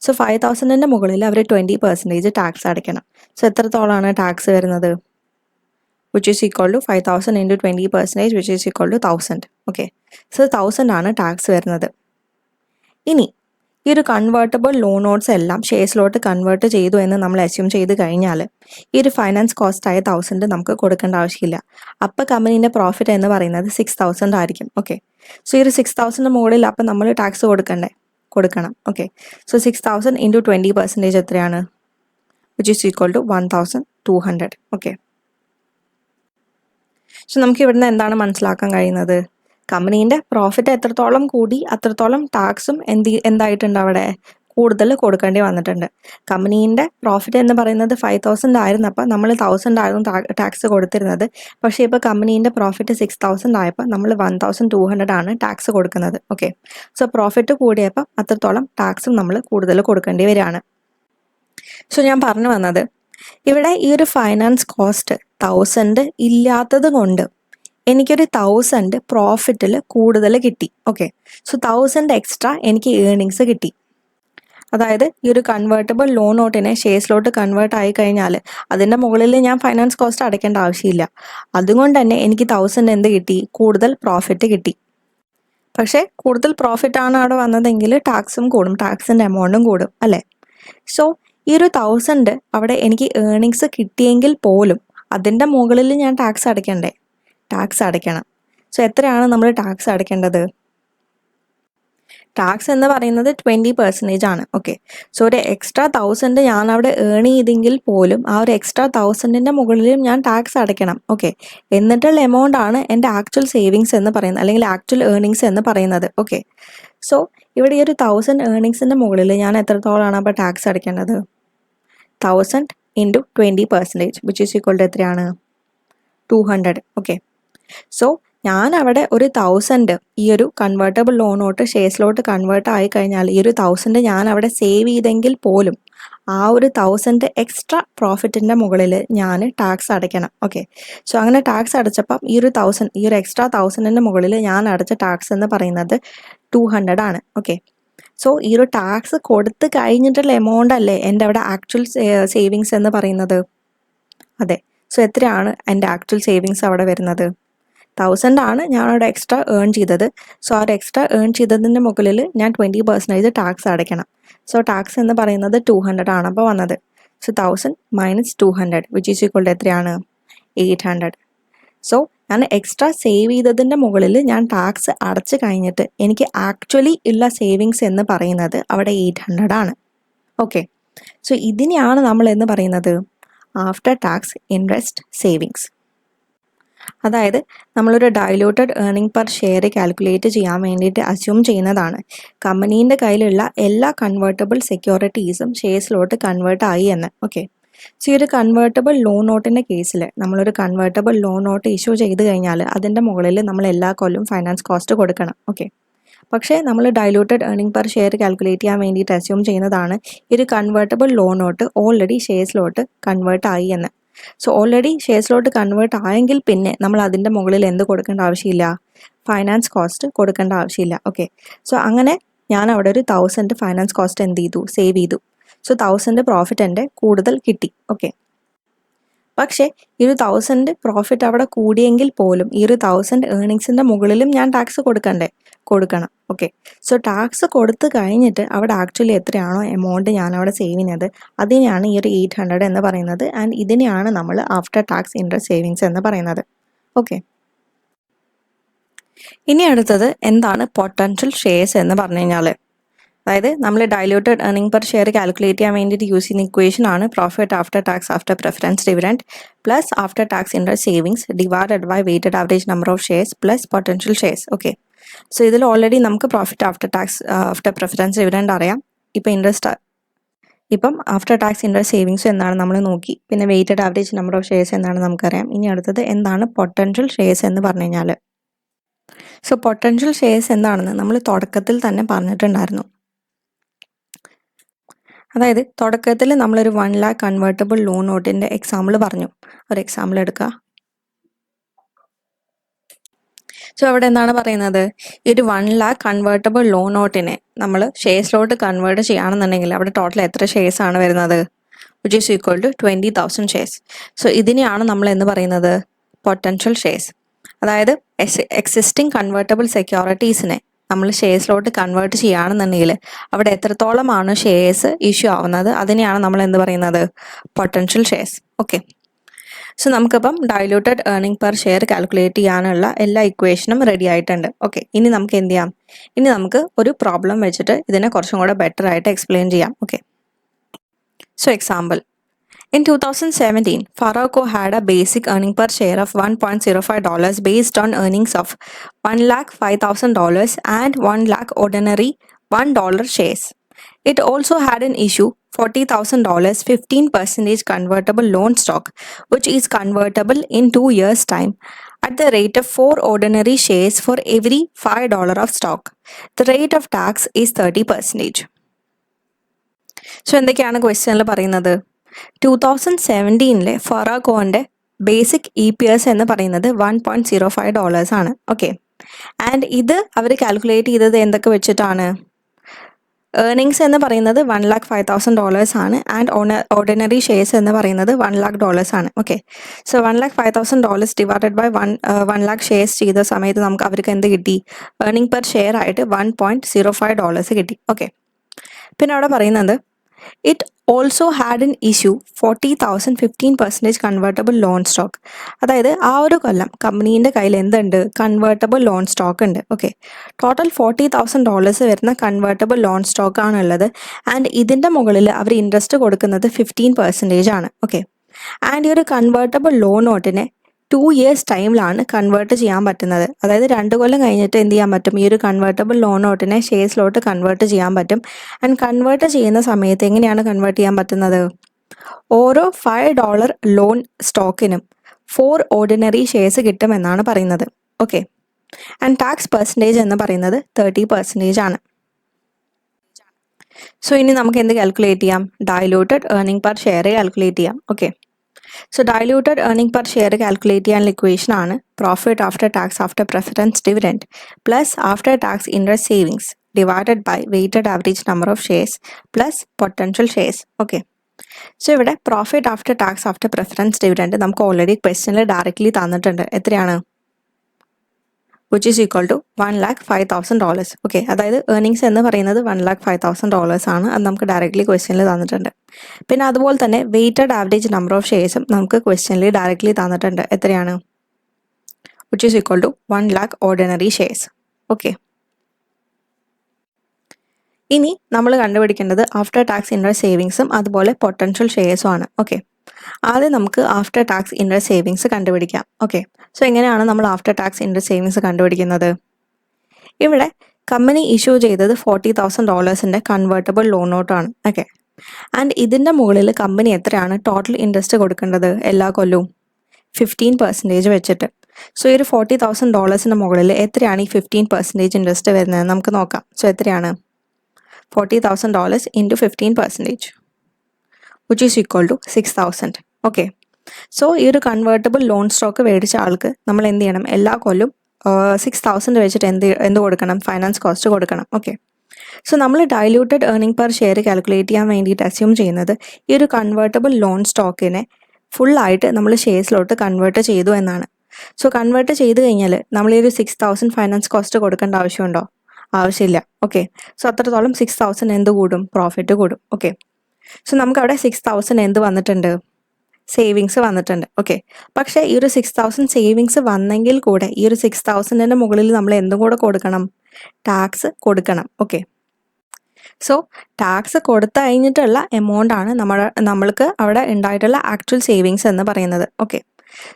സോ 5000ൻ്റെ മുകളിൽ അവർ 20% ടാക്സ് അടയ്ക്കണം. സോ എത്രത്തോളമാണ് ടാക്സ് വരുന്നത്? which is equal to 5000 into 20%, which is equal to 1000. Okay, so 1000 ആണ് ടാക്സ് വരുന്നത്. ഇനി ഈ ഒരു കൺവേർട്ടബിൾ ലോൺ നോട്ട്സ് എല്ലാം ഷെയർസിലോട്ട് കൺവേർട്ട് ചെയ്തു എന്ന് നമ്മൾ അസ്യൂം ചെയ്ത് കഴിഞ്ഞാൽ ഈ ഒരു ഫൈനാൻസ് കോസ്റ്റ് ആയ 1000 നമുക്ക് കൊടുക്കേണ്ട ആവശ്യമില്ല. അപ്പോൾ കമ്പനീൻ്റെ പ്രോഫിറ്റ് എന്ന് പറയുന്നത് 6000 ആയിരിക്കും. ഓക്കെ, സോ ഈ ഒരു 6000 മുകളിൽ അപ്പം നമ്മൾ ടാക്സ് കൊടുക്കണം. ഓക്കെ, സോ 6000 into 20% എത്രയാണ്? which is equal to 1200. Okay, so നമുക്ക് ഇവിടുന്ന് എന്താണ് മനസ്സിലാക്കാൻ കഴിയുന്നത്? കമ്പനീൻ്റെ പ്രോഫിറ്റ് എത്രത്തോളം കൂടി അത്രത്തോളം ടാക്സും എന്തായിട്ടുണ്ട്? അവിടെ കൂടുതൽ കൊടുക്കേണ്ടി വന്നിട്ടുണ്ട്. കമ്പനീൻ്റെ പ്രോഫിറ്റ് എന്ന് പറയുന്നത് 5000 ആയിരുന്നപ്പോൾ നമ്മൾ 1000 ആയിരുന്നു ടാക്സ് കൊടുത്തിരുന്നത്. പക്ഷേ ഇപ്പോൾ കമ്പനീൻ്റെ പ്രോഫിറ്റ് 6000 ആയപ്പോൾ നമ്മൾ 1200 ആണ് ടാക്സ് കൊടുക്കുന്നത്. ഓക്കെ, സോ പ്രോഫിറ്റ് കൂടിയപ്പോൾ അത്രത്തോളം ടാക്സും നമ്മൾ കൂടുതൽ കൊടുക്കേണ്ടി വരികയാണ്. സോ ഞാൻ പറഞ്ഞു വന്നത് ഇവിടെ ഈ ഒരു ഫൈനാൻസ് കോസ്റ്റ് 1000 ഇല്ലാത്തത് കൊണ്ട് എനിക്കൊരു 1000 പ്രോഫിറ്റിൽ കൂടുതൽ കിട്ടി. ഓക്കെ, സോ 1000 എക്സ്ട്രാ എനിക്ക് ഏർണിങ്സ് കിട്ടി. അതായത് ഈ ഒരു കൺവേർട്ടബിൾ ലോൺ നോട്ടിനെ ഷെയർസിലോട്ട് കൺവേർട്ട് ആയി കഴിഞ്ഞാൽ അതിൻ്റെ മുകളിൽ ഞാൻ ഫൈനാൻസ് കോസ്റ്റ് അടയ്ക്കേണ്ട ആവശ്യമില്ല. അതുകൊണ്ട് തന്നെ എനിക്ക് 1000 എന്ത് കിട്ടി? കൂടുതൽ പ്രോഫിറ്റ് കിട്ടി. പക്ഷേ കൂടുതൽ പ്രോഫിറ്റാണ് അവിടെ വന്നതെങ്കിൽ ടാക്സും കൂടും, ടാക്സിൻ്റെ എമൗണ്ടും കൂടും അല്ലേ? സോ ഈ ഒരു 1000 അവിടെ എനിക്ക് ഏർണിങ്സ് കിട്ടിയെങ്കിൽ പോലും അതിൻ്റെ മുകളിൽ ഞാൻ ടാക്സ് അടയ്ക്കണം. സോ എത്രയാണ് നമ്മൾ ടാക്സ് അടയ്ക്കേണ്ടത്? ടാക്സ് എന്ന് പറയുന്നത് 20% ആണ്. ഓക്കെ, സോ ഒരു എക്സ്ട്രാ 1000 ഞാൻ അവിടെ ഏൺ ചെയ്തെങ്കിൽ പോലും ആ ഒരു എക്സ്ട്രാ 1000ൻ്റെ മുകളിലും ഞാൻ ടാക്സ് അടയ്ക്കണം. ഓക്കെ, എന്നിട്ടുള്ള എമൗണ്ട് ആണ് എൻ്റെ ആക്ച്വൽ സേവിങ്സ് എന്ന് പറയുന്നത്, അല്ലെങ്കിൽ ആക്ച്വൽ ഏർണിങ്സ് എന്ന് പറയുന്നത്. ഓക്കെ, സോ ഇവിടെ ഈ ഒരു 1000 ഏർണിങ്സിൻ്റെ മുകളിൽ ഞാൻ എത്രത്തോളമാണ് അപ്പോൾ ടാക്സ് അടയ്ക്കേണ്ടത്? 1000 into 20%, which is equal to എത്രയാണ്? 200. ഓക്കെ, സോ ഞാൻ അവിടെ ഒരു 1000 ഈ ഒരു കൺവേർട്ടബിൾ ലോൺ നോട്ട് ഷെയർസിലോട്ട് കൺവേർട്ട് ആയി കഴിഞ്ഞാൽ ഈ ഒരു 1000 ഞാൻ അവിടെ സേവ് ചെയ്തെങ്കിൽ പോലും ആ ഒരു 1000 എക്സ്ട്രാ പ്രോഫിറ്റിൻ്റെ മുകളിൽ ഞാൻ ടാക്സ് അടയ്ക്കണം. ഓക്കെ, സോ അങ്ങനെ ടാക്സ് അടച്ചപ്പം ഈ ഒരു എക്സ്ട്രാ 1000ൻ്റെ മുകളിൽ ഞാൻ അടച്ച ടാക്സ് എന്ന് പറയുന്നത് 200 ആണ്. ഓക്കെ, സോ ഈ ഒരു ടാക്സ് കൊടുത്ത് കഴിഞ്ഞിട്ടുള്ള എമൗണ്ട് അല്ലേ എൻ്റെ അവിടെ ആക്ച്വൽ സേവിങ്സ് എന്ന് പറയുന്നത്? അതെ, സോ എത്രയാണ് എൻ്റെ ആക്ച്വൽ സേവിങ്സ് അവിടെ വരുന്നത്? 1000 ആണ് ഞാൻ അവിടെ എക്സ്ട്രാ ഏൺ ചെയ്തത്. സോ ആ ഒരു എക്സ്ട്രാ ഏൺ ചെയ്തതിൻ്റെ മുകളിൽ ഞാൻ 20% ടാക്സ് അടയ്ക്കണം. സോ ടാക്സ് എന്ന് പറയുന്നത് 200 ആണ് അപ്പോൾ വന്നത്. So 1000 - 200, which is equal to എത്രയാണ്? 800. സോ ഞാൻ എക്സ്ട്രാ സേവ് ചെയ്തതിൻ്റെ മുകളിൽ ഞാൻ ടാക്സ് അടച്ച് കഴിഞ്ഞിട്ട് എനിക്ക് ആക്ച്വലി ഉള്ള സേവിങ്സ് എന്ന് പറയുന്നത് അവിടെ 800 ആണ്. ഓക്കെ, സോ ഇതിനെയാണ് നമ്മൾ എന്ന് പറയുന്നത് ആഫ്റ്റർ ടാക്സ് ഇൻട്രസ്റ്റ് സേവിങ്സ്. അതായത് നമ്മളൊരു diluted earning per share calculate ചെയ്യാൻ വേണ്ടിയിട്ട് അസ്യൂം ചെയ്യുന്നതാണ് കമ്പനീൻ്റെ കയ്യിലുള്ള എല്ലാ കൺവേർട്ടബിൾ സെക്യൂരിറ്റീസും ഷെയർസിലോട്ട് കൺവേർട്ട് ആയി എന്ന്. ഓക്കെ, സോ ഈ ഒരു കൺവേർട്ടബിൾ ലോൺ നോട്ടിൻ്റെ കേസിൽ നമ്മളൊരു കൺവേർട്ടബിൾ ലോൺ നോട്ട് ഇഷ്യൂ ചെയ്ത് കഴിഞ്ഞാൽ അതിൻ്റെ മുകളിൽ നമ്മൾ എല്ലാ കൊല്ലവും ഫൈനാൻസ് കോസ്റ്റ് കൊടുക്കണം. ഓക്കെ, പക്ഷേ നമ്മൾ diluted earning per share calculate ചെയ്യാൻ വേണ്ടിയിട്ട് അസ്യൂം ചെയ്യുന്നതാണ് ഈ ഒരു കൺവേർട്ടബിൾ ലോൺ നോട്ട് ഓൾറെഡി ഷെയർസിലോട്ട് കൺവേർട്ട് ആയി എന്ന്. സോ ഓൾറെഡി ഷെയർസിലോട്ട് കൺവേർട്ട് ആയെങ്കിൽ പിന്നെ നമ്മൾ അതിൻ്റെ മുകളിൽ എന്ത് കൊടുക്കേണ്ട ആവശ്യമില്ല, ഫൈനാൻസ് കോസ്റ്റ് കൊടുക്കേണ്ട ആവശ്യമില്ല. ഓക്കെ, സോ അങ്ങനെ ഞാൻ അവിടെ ഒരു 1000 ഫൈനാൻസ് കോസ്റ്റ് എന്ത് ചെയ്തു, സേവ് ചെയ്തു. സോ 1000 പ്രോഫിറ്റ് എൻ്റെ കൂടുതൽ കിട്ടി. ഓക്കെ, പക്ഷേ ഈ ഒരു 1000 പ്രോഫിറ്റ് അവിടെ കൂടിയെങ്കിൽ പോലും ഈ ഒരു 1000 ഏർണിങ്സിൻ്റെ മുകളിലും ഞാൻ ടാക്സ് കൊടുക്കണം. ഓക്കെ, സോ ടാക്സ് കൊടുത്തു കഴിഞ്ഞിട്ട് അവിടെ ആക്ച്വലി എത്രയാണോ എമൗണ്ട് ഞാൻ അവിടെ സേവ് ചെയ്യുന്നത് അതിനെയാണ് ഈ ഒരു 800 എന്ന് പറയുന്നത്. ആൻഡ് ഇതിനെയാണ് നമ്മൾ ആഫ്റ്റർ ടാക്സ് ഇൻട്രസ്റ്റ് സേവിങ്സ് എന്ന് പറയുന്നത്. ഓക്കെ, ഇനി അടുത്തത് എന്താണ് പൊട്ടൻഷ്യൽ ഷെയർസ് എന്ന് പറഞ്ഞു കഴിഞ്ഞാൽ, അതായത് നമ്മൾ diluted earning per share calculate ചെയ്യാൻ വേണ്ടിയിട്ട് യൂസ് ചെയ്യുന്ന ഇക്വേഷൻ ആണ് profit after tax after preference dividend plus after tax interest savings divided by weighted average number of shares plus potential shares. Okay, so ഇതിൽ ഓൾറെഡി നമുക്ക് profit after tax after preference dividend അറിയാം. ഇപ്പം after tax interest savings എന്താണ് നമ്മൾ നോക്കി, പിന്നെ weighted average number of shares എന്താണ് നമുക്കറിയാം. ഇനി അടുത്തത് എന്താണ് പൊട്ടൻഷ്യൽ ഷെയർസ് എന്ന് പറഞ്ഞു കഴിഞ്ഞാൽ, സോ പൊട്ടൻഷ്യൽ ഷെയർസ് എന്താണെന്ന് നമ്മൾ തുടക്കത്തിൽ തന്നെ പറഞ്ഞിട്ടുണ്ടായിരുന്നു. അതായത് തുടക്കത്തിൽ നമ്മളൊരു 1 lakh കൺവേർട്ടബിൾ ലോൺ നോട്ടിൻ്റെ എക്സാമ്പിൾ പറഞ്ഞു. ഒരു എക്സാമ്പിൾ എടുക്കുക. സോ അവിടെ എന്താണ് പറയുന്നത്, ഈ ഒരു 1 lakh കൺവേർട്ടബിൾ ലോൺ നോട്ടിനെ നമ്മൾ ഷെയർസിലോട്ട് കൺവേർട്ട് ചെയ്യുകയാണെന്നുണ്ടെങ്കിൽ അവിടെ ടോട്ടൽ എത്ര ഷെയർസ് ആണ് വരുന്നത്, which is equal to 20,000 shares. So ഇതിനെയാണ് നമ്മൾ എന്ന് പറയുന്നത് പൊട്ടൻഷ്യൽ ഷെയർസ്. അതായത് എക്സിസ്റ്റിംഗ് കൺവേർട്ടബിൾ സെക്യൂരിറ്റീസിനെ നമ്മൾ ഷെയർസിലോട്ട് കൺവേർട്ട് ചെയ്യുകയാണെന്നുണ്ടെങ്കിൽ അവിടെ എത്രത്തോളമാണ് ഷെയർസ് ഇഷ്യൂ ആവുന്നത് അതിനെയാണ് നമ്മൾ എന്ത് പറയുന്നത്, പൊട്ടൻഷ്യൽ ഷെയർസ്. ഓക്കെ, സോ നമുക്കിപ്പം diluted earning per share calculate ചെയ്യാനുള്ള എല്ലാ ഇക്വേഷനും റെഡി ആയിട്ടുണ്ട്. ഓക്കെ, ഇനി നമുക്ക് എന്ത് ചെയ്യാം, ഇനി നമുക്ക് ഒരു പ്രോബ്ലം വെച്ചിട്ട് ഇതിനെ കുറച്ചും കൂടെ ബെറ്റർ ആയിട്ട് എക്സ്പ്ലെയിൻ ചെയ്യാം. Okay, so example. In 2017, Farako had a basic earning per share of $1.05 based on earnings of $1,05,000 and $1 ordinary $1 shares. It also had an issue $40,000 15% convertible loan stock, which is convertible in 2 years' time at the rate of 4 ordinary shares for every $5 of stock. The rate of tax is 30%. So, എന്തൊക്കെയാണ് ക്വസ്റ്റ്യനിൽ പറയുന്നത്, 2017 ഫറാക്കോന്റെ basic EPS എന്ന് പറയുന്നത് $1.05 ആണ്. Okay, and ഇത് അവർ calculate ചെയ്തത് എന്തൊക്കെ വെച്ചിട്ടാണ്, ഏർണിങ്സ് എന്ന് പറയുന്നത് $1,05,000 ആണ് ആൻഡ് ഓർഡിനറി ഷെയർസ് എന്ന് പറയുന്നത് $1,00,000 ആണ്. Okay, so $1,05,000 divided by 1 lakh shares ചെയ്ത സമയത്ത് നമുക്ക് അവർക്ക് എന്ത് കിട്ടി, ഏർണിംഗ് പെർ ഷെയർ ആയിട്ട് $1.05 കിട്ടി. ഓക്കെ, പിന്നെ അവിടെ പറയുന്നത് it also had an issue 40,000 15% convertible loan stock. അതായത് ആ ഒരു കൊല്ലം കമ്പനീൻ്റെ കയ്യിൽ എന്തുണ്ട്, കൺവേർട്ടബിൾ ലോൺ സ്റ്റോക്ക് ഉണ്ട്. ഓക്കെ, ടോട്ടൽ $40,000 വരുന്ന കൺവേർട്ടബിൾ ലോൺ സ്റ്റോക്ക് ആണുള്ളത്. ആൻഡ് ഇതിൻ്റെ മുകളിൽ അവർ ഇൻട്രസ്റ്റ് കൊടുക്കുന്നത് 15% ആണ്. ഓക്കെ, ആൻഡ് ഈ ഒരു കൺവേർട്ടബിൾ ലോൺ നോട്ടിനെ 2 years ടൈമിലാണ് കൺവേർട്ട് ചെയ്യാൻ പറ്റുന്നത്. അതായത് 2 കൊല്ലം കഴിഞ്ഞിട്ട് എന്ത് ചെയ്യാൻ പറ്റും, ഈ ഒരു കൺവേർട്ടബിൾ ലോൺ നോട്ടിനെ ഷെയർസിലോട്ട് കൺവേർട്ട് ചെയ്യാൻ പറ്റും. ആൻഡ് കൺവേർട്ട് ചെയ്യുന്ന സമയത്ത് എങ്ങനെയാണ് കൺവേർട്ട് ചെയ്യാൻ പറ്റുന്നത്, ഓരോ $5 ലോൺ സ്റ്റോക്കിനും 4 ഓർഡിനറി ഷെയർസ് കിട്ടുമെന്നാണ് പറയുന്നത്. ഓക്കെ, ആൻഡ് ടാക്സ് പെർസെൻറ്റേജ് എന്ന് പറയുന്നത് 30% ആണ്. സോ ഇനി നമുക്ക് എന്ത് കാൽക്കുലേറ്റ് ചെയ്യാം, diluted earning per share calculate ചെയ്യാം. Okay, so diluted earning per share calculate ചെയ്യാനുള്ള ഇക്വേഷൻ ആണ് profit after tax after preference dividend plus after tax interest savings divided by weighted average number of shares plus potential shares. Okay, so ഇവിടെ profit after tax after preference dividend നമുക്ക് already ക്വസ്റ്റ്യനിൽ directly തന്നിട്ടുണ്ട്. എത്രയാണ്, which is equal to $1,05,000. ഓക്കെ, അതായത് earnings എന്ന് പറയുന്നത് $1,05,000 ആണ്. അത് നമുക്ക് ഡയറക്റ്റ്ലി ക്വസ്റ്റ്യനിൽ തന്നിട്ടുണ്ട്. പിന്നെ അതുപോലെ തന്നെ വെയ്റ്റഡ് ആവറേജ് നമ്പർ ഓഫ് ഷെയർസും നമുക്ക് ക്വസ്റ്റ്യനിൽ ഡയറക്റ്റ്ലി തന്നിട്ടുണ്ട്. എത്രയാണ്, which is equal to 1 lakh ordinary shares. Okay, ഇനി നമ്മൾ കണ്ടുപിടിക്കേണ്ടത് ആഫ്റ്റർ ടാക്സ് ഇൻട്രസ്റ്റ് സേവിങ്സും അതുപോലെ പൊട്ടൻഷ്യൽ ഷെയർസും ആണ്. ഓക്കെ, ആദ്യം നമുക്ക് ആഫ്റ്റർ ടാക്സ് ഇൻട്രസ്റ്റ് സേവിങ്സ് കണ്ടുപിടിക്കാം. ഓക്കെ, സോ എങ്ങനെയാണ് നമ്മൾ ആഫ്റ്റർ ടാക്സ് ഇൻട്രസ്റ്റ് സേവിങ്സ് കണ്ടുപിടിക്കുന്നത്? ഇവിടെ കമ്പനി ഇഷ്യൂ ചെയ്തത് $40,000 കൺവേർട്ടബിൾ ലോൺ നോട്ടാണ്. ഓക്കെ, ആൻഡ് ഇതിൻ്റെ മുകളിൽ കമ്പനി എത്രയാണ് ടോട്ടൽ ഇൻട്രസ്റ്റ് കൊടുക്കേണ്ടത് എല്ലാ കൊല്ലവും? 15% വെച്ചിട്ട്. സോ ഈ ഒരു $40,000 മുകളിൽ എത്രയാണ് ഈ 15% ഇൻട്രസ്റ്റ് വരുന്നത് നമുക്ക് നോക്കാം. സോ എത്രയാണ്? $40,000 into 15%, which is equal to 6,000. Okay, so ഈ ഒരു കൺവേർട്ടബിൾ ലോൺ സ്റ്റോക്ക് മേടിച്ച ആൾക്ക് നമ്മൾ എന്ത് ചെയ്യണം? എല്ലാ കൊല്ലം 6,000 വെച്ചിട്ട് എന്ത് കൊടുക്കണം? ഫൈനാൻസ് കോസ്റ്റ് കൊടുക്കണം. ഓക്കെ, സോ നമ്മൾ diluted earning per share calculate ചെയ്യാൻ വേണ്ടിയിട്ട് അസ്യൂം ചെയ്യുന്നത് ഈ ഒരു കൺവേർട്ടബിൾ ലോൺ സ്റ്റോക്കിനെ ഫുള്ളായിട്ട് നമ്മൾ ഷെയർസിലോട്ട് കൺവേർട്ട് ചെയ്തു എന്നാണ്. സോ കൺവേർട്ട് ചെയ്ത് കഴിഞ്ഞാൽ നമ്മൾ ഈ ഒരു 6,000 ഫൈനാൻസ് കോസ്റ്റ് കൊടുക്കേണ്ട ആവശ്യമുണ്ടോ? ആവശ്യമില്ല. ഓക്കെ, സോ അത്രത്തോളം 6,000 എന്ത് കൂടും? പ്രോഫിറ്റ് കൂടും. ഓക്കെ, സോ നമുക്കവിടെ 6,000 എന്ത് വന്നിട്ടുണ്ട്? സേവിങ്സ് വന്നിട്ടുണ്ട്. ഓക്കെ, പക്ഷേ ഈ ഒരു 6,000 സേവിങ്സ് വന്നെങ്കിൽ കൂടെ ഈ ഒരു 6,000ൻ്റെ മുകളിൽ നമ്മൾ എന്തും കൂടെ കൊടുക്കണം? ടാക്സ് കൊടുക്കണം. ഓക്കെ, സോ ടാക്സ് കൊടുത്തു കഴിഞ്ഞിട്ടുള്ള എമൗണ്ട് ആണ് നമ്മൾക്ക് അവിടെ ഉണ്ടായിട്ടുള്ള ആക്ച്വൽ സേവിങ്സ് എന്ന് പറയുന്നത്. ഓക്കെ,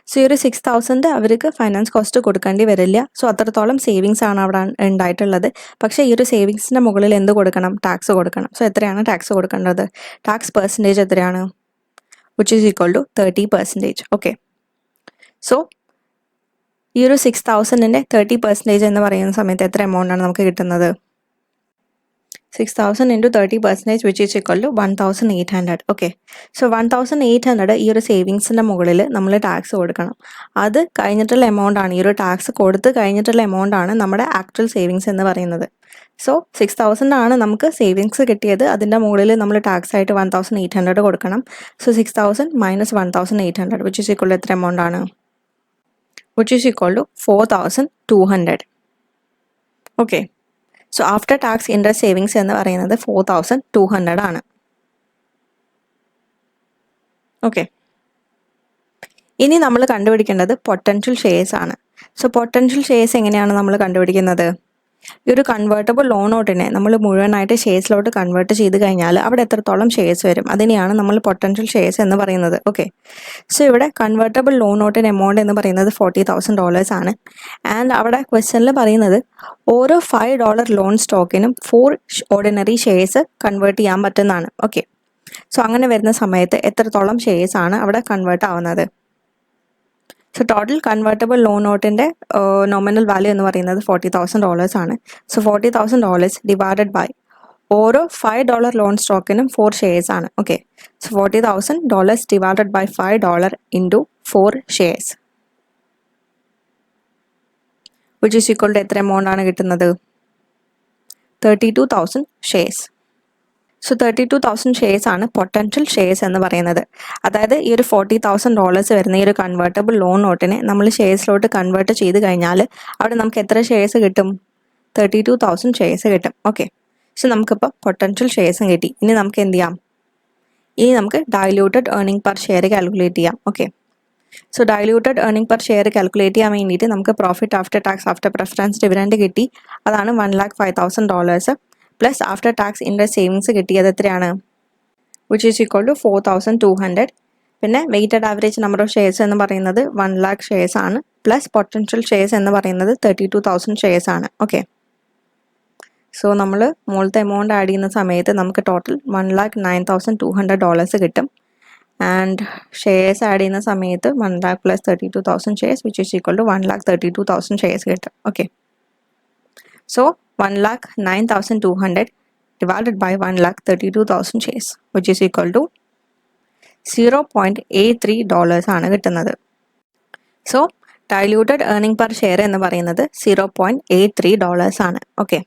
സോ ഈ ഒരു 6,000 അവർക്ക് ഫൈനാൻസ് കോസ്റ്റ് കൊടുക്കേണ്ടി വരില്ല. സോ അത്രത്തോളം സേവിങ്സ് ആണ് അവിടെ ഉണ്ടായിട്ടുള്ളത്. പക്ഷേ ഈ ഒരു സേവിങ്സിൻ്റെ മുകളിൽ എന്ത് കൊടുക്കണം? ടാക്സ് കൊടുക്കണം. സോ എത്രയാണ് ടാക്സ് കൊടുക്കേണ്ടത്? ടാക്സ് പെർസെൻറ്റേജ് എത്രയാണ്? which is equal to 30%. Okay, so ഈ ഒരു 6,000ൻ്റെ 30% എന്ന് പറയുന്ന സമയത്ത് എത്ര എമൗണ്ട് ആണ് നമുക്ക് കിട്ടുന്നത്? 6,000 into 30%, which is equal to 1,800. Okay, so 1,800 ഈ ഒരു സേവിങ്സിൻ്റെ മുകളിൽ നമ്മൾ ടാക്സ് കൊടുക്കണം. അത് കഴിഞ്ഞിട്ടുള്ള എമൗണ്ട് ആണ്, ഈ ഒരു ടാക്സ് കൊടുത്ത് കഴിഞ്ഞിട്ടുള്ള എമൗണ്ട് ആണ് നമ്മുടെ ആക്ച്വൽ സേവിങ്സ് എന്ന് പറയുന്നത്. സോ 6,000 ആണ് നമുക്ക് സേവിങ്സ് കിട്ടിയത്. അതിൻ്റെ മുകളിൽ നമ്മൾ ടാക്സ് ആയിട്ട് 1,800 കൊടുക്കണം. So 6,000 minus 1,800, which is equal to എത്ര എമൗണ്ട് ആണ്? which is equal to 4,200. Okay, so after tax interest savings എന്ന് പറയുന്നത് 4,200 ആണ്. ഓക്കെ, ഇനി നമ്മൾ കണ്ടുപിടിക്കേണ്ടത് പൊട്ടൻഷ്യൽ ഷെയർസ് ആണ്. സോ പൊട്ടൻഷ്യൽ ഷെയർസ് എങ്ങനെയാണ് നമ്മൾ കണ്ടുപിടിക്കുന്നത്? ഈ ഒരു കൺവേർട്ടബിൾ ലോൺ നോട്ടിനെ നമ്മൾ മുഴുവനായിട്ട് ഷെയർസിലോട്ട് കൺവേർട്ട് ചെയ്ത് കഴിഞ്ഞാൽ അവിടെ എത്രത്തോളം ഷെയർസ് വരും? അതിനെയാണ് നമ്മൾ പൊട്ടൻഷ്യൽ ഷെയർസ് എന്ന് പറയുന്നത്. ഓക്കെ, സോ ഇവിടെ കൺവേർട്ടബിൾ ലോൺ നോട്ടിന് എമൗണ്ട് എന്ന് പറയുന്നത് $40,000 ആണ്. ആൻഡ് അവിടെ ക്വസ്റ്റ്യനിൽ പറയുന്നത് ഓരോ $5 ലോൺ സ്റ്റോക്കിനും 4 ഓർഡിനറി ഷെയർസ് കൺവേർട്ട് ചെയ്യാൻ പറ്റുന്നതാണ്. ഓക്കെ, സോ അങ്ങനെ വരുന്ന സമയത്ത് എത്രത്തോളം ഷെയർസ് ആണ് അവിടെ കൺവേർട്ട് ആവുന്നത്? സോ ടോട്ടൽ കൺവേർട്ടബിൾ ലോൺ നോട്ടിൻ്റെ നോമിനൽ വാല്യൂ എന്ന് പറയുന്നത് $40,000 ആണ്. സോ $40,000 ഡിവൈഡഡ് ബൈ ഓരോ $5 ലോൺ സ്റ്റോക്കിനും 4 ഷെയർസ് ആണ്. Okay, so $40,000 divided by $5 into 4 shares, which is equal to എത്ര എമൗണ്ട് ആണ് കിട്ടുന്നത്? 32,000 ഷെയർസ്. സോ 32,000 ഷെയർസ് ആണ് പൊട്ടൻഷ്യൽ ഷെയർസ് എന്ന് പറയുന്നത്. അതായത് ഈ ഒരു $40,000 വരുന്ന ഈ ഒരു കൺവേർട്ടബിൾ ലോൺ നോട്ടിനെ നമ്മൾ ഷെയർസിലോട്ട് കൺവേർട്ട് ചെയ്ത് കഴിഞ്ഞാൽ അവിടെ നമുക്ക് എത്ര ഷെയർസ് കിട്ടും? 32,000 ഷെയർസ് കിട്ടും. ഓക്കെ, സോ നമുക്കിപ്പോൾ പൊട്ടൻഷ്യൽ ഷെയർസും കിട്ടി. ഇനി നമുക്ക് എന്ത് ചെയ്യാം? ഇനി നമുക്ക് diluted earning per share calculate ചെയ്യാം. Okay, so diluted earning per share calculate ചെയ്യാൻ വേണ്ടിയിട്ട് നമുക്ക് profit after tax after preference dividend കിട്ടി. അതാണ് $1,05,000 plus after tax interest savings കിട്ടിയത് എത്രയാണ്? which is equal to 4,200. പിന്നെ weighted average number of shares എന്ന് പറയുന്നത് 1,00,000 ഷെയർസ് ആണ്. പ്ലസ് പൊട്ടൻഷ്യൽ ഷെയർസ് എന്ന് പറയുന്നത് 32,000 ഷെയർസ് ആണ്. ഓക്കെ, സോ നമ്മൾ മുകളിലത്തെ എമൗണ്ട് ആഡ് ചെയ്യുന്ന സമയത്ത് നമുക്ക് ടോട്ടൽ $1,09,200 കിട്ടും. ആൻഡ് ഷെയർസ് ആഡ് ചെയ്യുന്ന സമയത്ത് 1,00,000 plus 32,000 shares, which is equal to 1,32,000 shares കിട്ടും. Okay, so 1,09,200 divided by 1,32,000 shares, which is equal to $0.83 ആണ് കിട്ടുന്നത്. So diluted earning per share എന്ന് പറയുന്നത് $0.83 ആണ്. ഓക്കെ,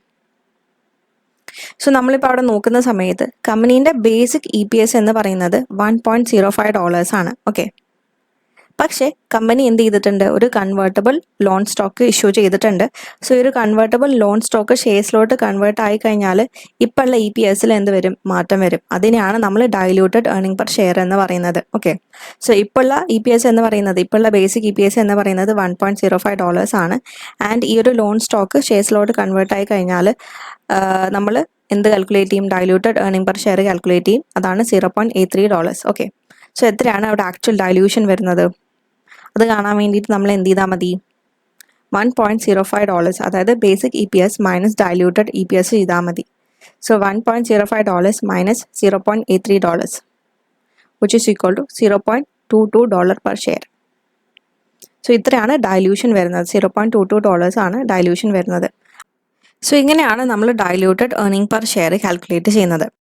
സോ നമ്മളിപ്പോൾ അവിടെ നോക്കുന്ന സമയത്ത് കമ്പനീൻ്റെ ബേസിക് EPS എന്ന് പറയുന്നത് $1.05 ആണ്. ഓക്കെ, പക്ഷേ കമ്പനി എന്ത് ചെയ്തിട്ടുണ്ട്? ഒരു കൺവേർട്ടബിൾ ലോൺ സ്റ്റോക്ക് ഇഷ്യൂ ചെയ്തിട്ടുണ്ട്. സോ ഈ ഒരു കൺവേർട്ടബിൾ ലോൺ സ്റ്റോക്ക് ഷെയർസിലോട്ട് കൺവേർട്ട് ആയി കഴിഞ്ഞാൽ ഇപ്പോഴുള്ള EPSൽ എന്ത് വരും? മാറ്റം വരും. അതിനെയാണ് നമ്മൾ ഡൈല്യൂട്ടഡ് ഏർണിംഗ് പെർ ഷെയർ എന്ന് പറയുന്നത്. ഓക്കെ, സോ ഇപ്പോഴുള്ള EPS എന്ന് പറയുന്നത്, ഇപ്പോഴുള്ള ബേസിക് EPS എന്ന് പറയുന്നത് $1.05 ആണ്. ആൻഡ് ഈ ഒരു ലോൺ സ്റ്റോക്ക് ഷെയർസിലോട്ട് കൺവേർട്ട് ആയി കഴിഞ്ഞാൽ നമ്മൾ എന്ത് കാൽക്കുലേറ്റ് ചെയ്യും? Diluted earning per share calculate ചെയ്യും. അതാണ് $0.83. ഓക്കെ, സോ എത്രയാണ് അവിടെ ആക്ച്വൽ ഡൈല്യൂഷൻ വരുന്നത്? അത് കാണാൻ വേണ്ടിയിട്ട് നമ്മൾ എന്ത് ചെയ്താൽ മതി? $1.05, അതായത് basic EPS minus diluted EPS ചെയ്താൽ മതി. So $1.05 minus $0.83, which is equal to $0.22 per share. So ഇത്രയാണ് ഡൈല്യൂഷൻ വരുന്നത്. $0.22 ആണ് ഡൈല്യൂഷൻ വരുന്നത്. സോ ഇങ്ങനെയാണ് നമ്മൾ diluted earning per share calculate ചെയ്യുന്നത്.